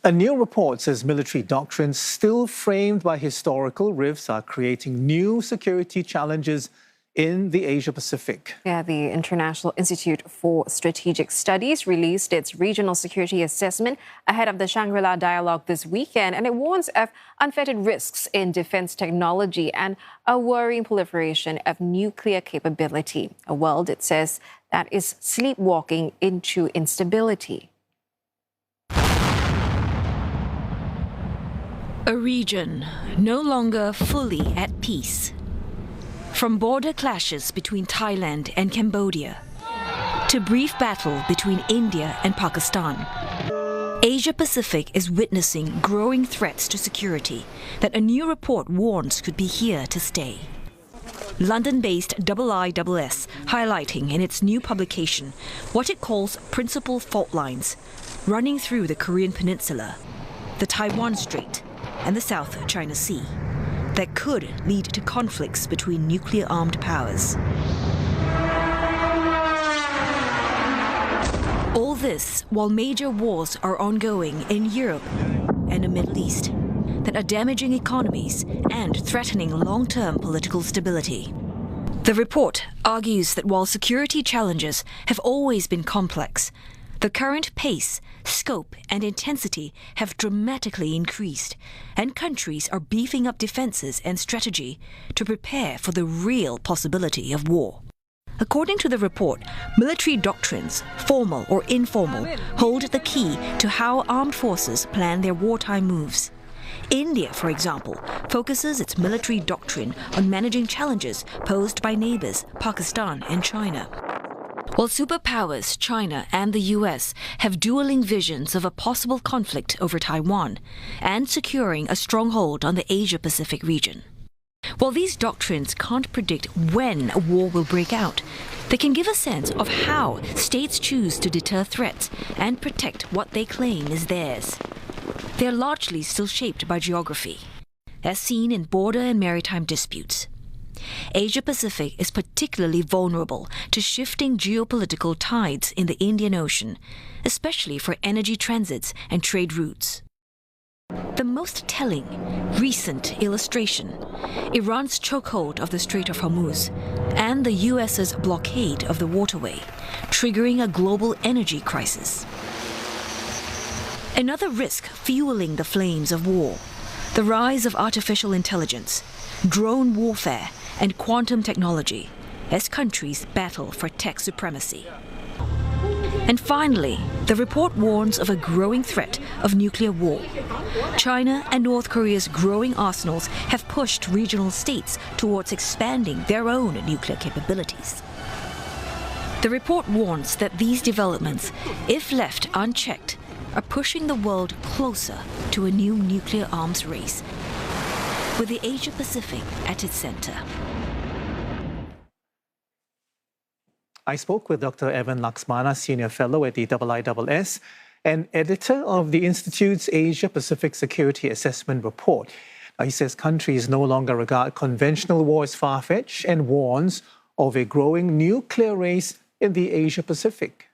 A new report says military doctrines still framed by historical rifts are creating new security challenges in the Asia-Pacific. Yeah, the International Institute for Strategic Studies released its regional security assessment ahead of the Shangri-La dialogue this weekend, and it warns of unfettered risks in defense technology and a worrying proliferation of nuclear capability. A world, it says, that is sleepwalking into instability. A region no longer fully at peace. From border clashes between Thailand and Cambodia to brief battle between India and Pakistan, Asia-Pacific is witnessing growing threats to security that a new report warns could be here to stay. London-based IISS highlighting in its new publication what it calls principal fault lines running through the Korean Peninsula, the Taiwan Strait, and the South China Sea that could lead to conflicts between nuclear-armed powers. All this while major wars are ongoing in Europe and the Middle East that are damaging economies and threatening long-term political stability. The report argues that while security challenges have always been complex, the current pace, scope, and intensity have dramatically increased, and countries are beefing up defenses and strategy to prepare for the real possibility of war. According to the report, military doctrines, formal or informal, hold the key to how armed forces plan their wartime moves. India, for example, focuses its military doctrine on managing challenges posed by neighbors Pakistan and China. While superpowers China and the US have dueling visions of a possible conflict over Taiwan and securing a stronghold on the Asia-Pacific region. While these doctrines can't predict when a war will break out, they can give a sense of how states choose to deter threats and protect what they claim is theirs. They are largely still shaped by geography, as seen in border and maritime disputes. Asia-Pacific is particularly vulnerable to shifting geopolitical tides in the Indian Ocean, especially for energy transits and trade routes. The most telling, recent illustration, Iran's chokehold of the Strait of Hormuz and the US's blockade of the waterway, triggering a global energy crisis. Another risk fueling the flames of war, the rise of artificial intelligence, drone warfare, and quantum technology as countries battle for tech supremacy. And finally, the report warns of a growing threat of nuclear war. China and North Korea's growing arsenals have pushed regional states towards expanding their own nuclear capabilities. The report warns that these developments, if left unchecked, are pushing the world closer to a new nuclear arms race, with the Asia-Pacific at its center. I spoke with Dr. Evan Laxmana, Senior Fellow at the IISS and editor of the Institute's Asia-Pacific Security Assessment Report. He says countries no longer regard conventional war as far-fetched and warns of a growing nuclear race in the Asia-Pacific.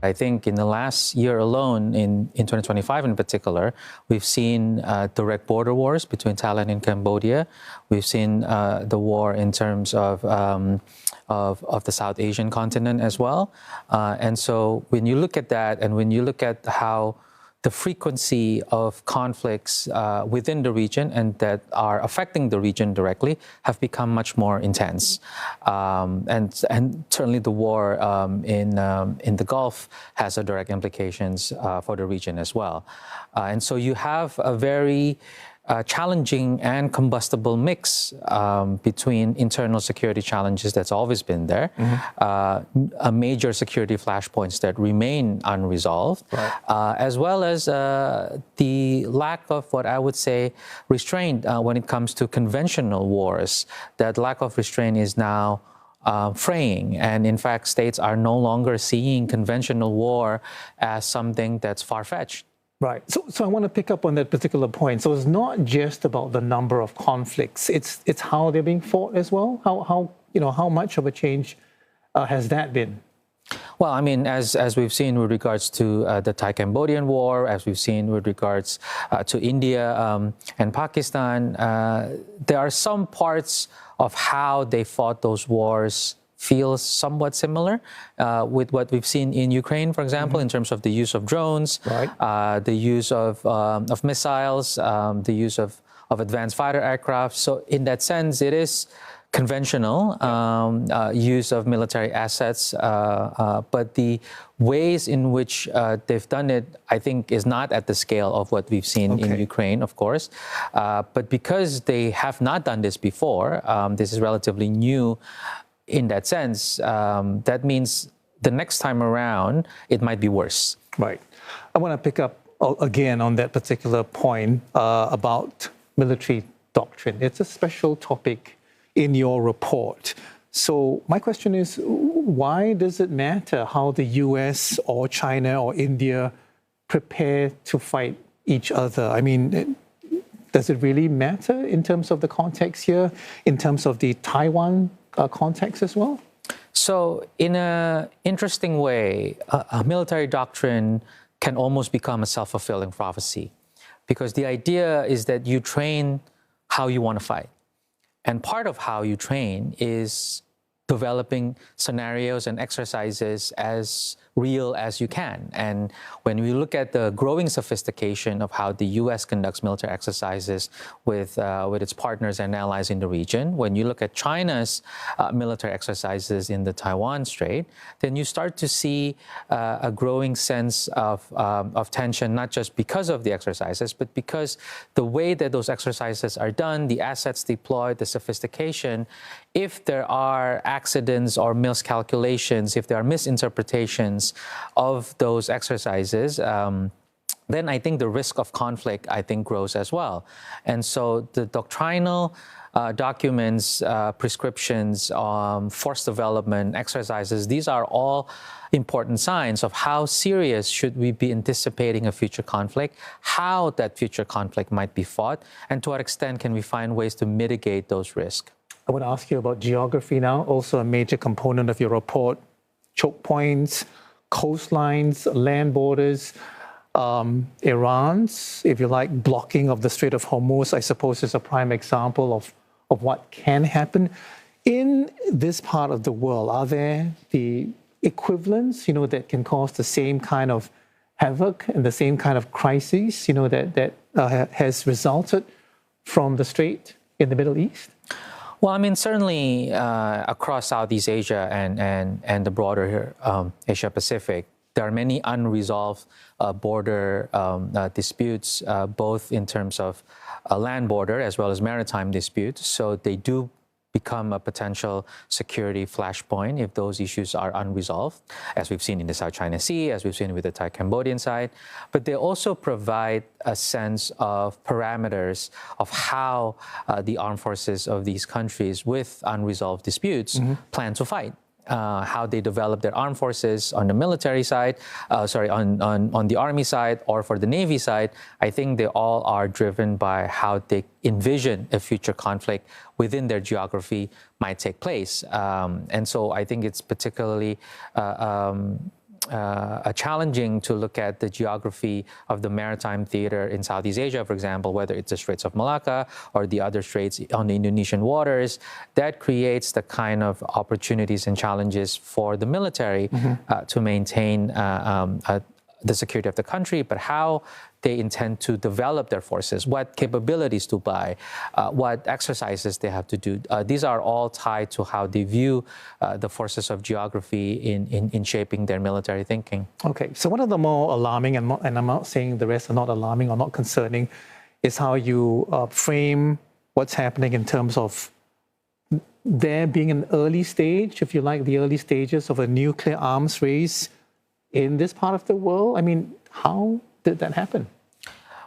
I think in the last year alone, in 2025 in particular, we've seen direct border wars between Thailand and Cambodia. We've seen the war in terms of the South Asian continent as well. And so when you look at that and when you look at how the frequency of conflicts within the region and that are affecting the region directly have become much more intense. And certainly the war in the Gulf has a direct implications for the region as well. And so you have a very challenging and combustible mix between internal security challenges that's always been there, a major security flashpoints that remain unresolved, as well as the lack of what I would say restraint when it comes to conventional wars. That lack of restraint is now fraying, and in fact states are no longer seeing conventional war as something that's far-fetched. Right. So I want to pick up on that particular point. So it's not just about the number of conflicts. It's how they're being fought as well. How much of a change has that been? Well, I mean, as we've seen with regards to the Thai-Cambodian war, as we've seen with regards to India and Pakistan, there are some parts of how they fought those wars feels somewhat similar with what we've seen in Ukraine, for example, in terms of the use of drones, the use of missiles, the use of advanced fighter aircraft. So in that sense, it is conventional use of military assets, but the ways in which they've done it, I think, is not at the scale of what we've seen in Ukraine, of course. But because they have not done this before, this is relatively new in that sense, that means the next time around, it might be worse. Right. I want to pick up again on that particular point about military doctrine. It's a special topic in your report. So my question is, why does it matter how the US or China or India prepare to fight each other? I mean, does it really matter in terms of the context here, in terms of the Taiwan context as well? So in an interesting way, a military doctrine can almost become a self-fulfilling prophecy, because the idea is that you train how you want to fight. And part of how you train is developing scenarios and exercises as real as you can. And when we look at the growing sophistication of how the U.S. conducts military exercises with its partners and allies in the region, when you look at China's military exercises in the Taiwan Strait, then you start to see a growing sense of tension, not just because of the exercises, but because the way that those exercises are done, the assets deployed, the sophistication. If there are accidents or miscalculations, if there are misinterpretations of those exercises, then I think the risk of conflict, grows as well. And so the doctrinal documents, prescriptions, force development, exercises, these are all important signs of how serious should we be anticipating a future conflict, how that future conflict might be fought, and to what extent can we find ways to mitigate those risks. I want to ask you about geography now, also a major component of your report. Choke points, coastlines, land borders, Iran's, if you like, blocking of the Strait of Hormuz, I suppose, is a prime example of what can happen. In this part of the world, are there the equivalents, that can cause the same kind of havoc and the same kind of crises, that has resulted from the Strait in the Middle East? Well, I mean, certainly across Southeast Asia and the broader Asia Pacific, there are many unresolved border disputes, both in terms of land border as well as maritime disputes. So they do become a potential security flashpoint if those issues are unresolved, as we've seen in the South China Sea, as we've seen with the Thai-Cambodian side. But they also provide a sense of parameters of how the armed forces of these countries with unresolved disputes plan to fight. How they develop their armed forces on the military side, on the army side, or for the Navy side. I think they all are driven by how they envision a future conflict within their geography might take place. And so I think it's particularly challenging to look at the geography of the maritime theater in Southeast Asia, for example, whether it's the Straits of Malacca or the other straits on the Indonesian waters. That creates the kind of opportunities and challenges for the military to maintain the security of the country, but how they intend to develop their forces, what capabilities to buy, what exercises they have to do. These are all tied to how they view the forces of geography in shaping their military thinking. Okay, so one of the more alarming, and I'm not saying the rest are not alarming or not concerning, is how you frame what's happening in terms of there being an early stage, if you like, the early stages of a nuclear arms race in this part of the world. I mean, how did that happen?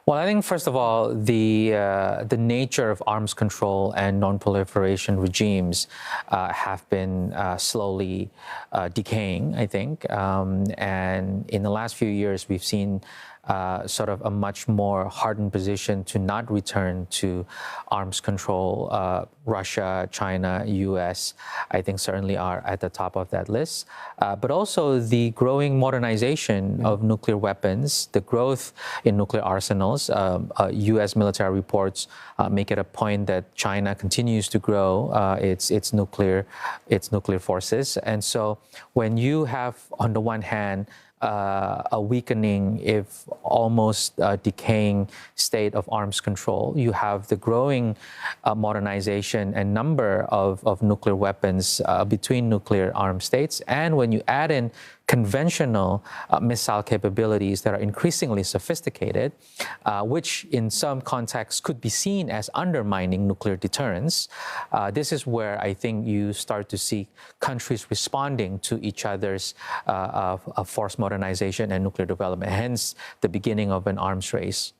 Well, I think, first of all, the nature of arms control and non-proliferation regimes have been slowly decaying, I think. And in the last few years, we've seen sort of a much more hardened position to not return to arms control. Russia, China, US, I think certainly are at the top of that list. But also the growing modernization of nuclear weapons, the growth in nuclear arsenals. US military reports make it a point that China continues to grow its nuclear forces. And so when you have, on the one hand, a weakening, if almost decaying state of arms control, you have the growing modernization and number of nuclear weapons between nuclear armed states. And when you add in conventional missile capabilities that are increasingly sophisticated, which in some contexts could be seen as undermining nuclear deterrence. This is where I think you start to see countries responding to each other's force modernization and nuclear development, hence the beginning of an arms race.